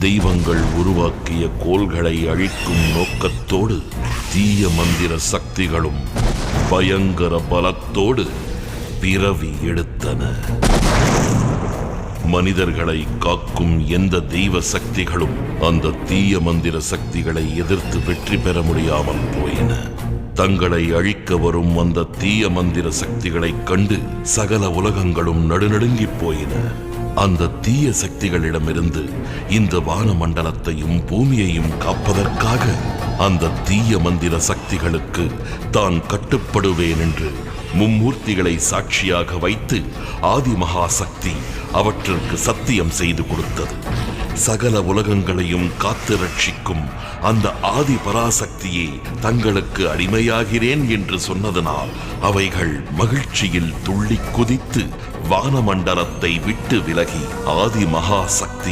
தெய்வங்கள் உருவாக்கிய கோள்களை அழிக்கும் நோக்கத்தோடு தீய மந்திர சக்திகளும் பயங்கர பலத்தோடு பிறவி எடுத்தன. மனிதர்களை காக்கும் எந்த தெய்வ சக்திகளும் அந்த தீய மந்திர சக்திகளை எதிர்த்து வெற்றி பெற முடியாமல் போயின. தங்களை அழிக்க வரும் அந்த தீய மந்திர சக்திகளைக் கண்டு சகல உலகங்களும் நடுநடுங்கிப் போயின. அந்த தீய சக்திகளிடமிருந்து இந்த வான மண்டலத்தையும் பூமியையும் காப்பதற்காக அந்த தீய மந்திர சக்திகளுக்கு தான் கட்டுப்படுவேன் என்று மும்மூர்த்திகளை சாட்சியாக வைத்து ஆதி மகா சக்தி அவற்றிற்கு சத்தியம் செய்து கொடுத்தது. சகல உலகங்களையும் காத்து ரட்சிக்கும் அந்த ஆதி பராசக்தியே தங்களுக்கு அடிமையாகிறேன் என்று சொன்னதனால் அவைகள் மகிழ்ச்சியில் துள்ளி குதித்து வானமண்டலத்தை விட்டு விலகி ஆதி மகா சக்தியை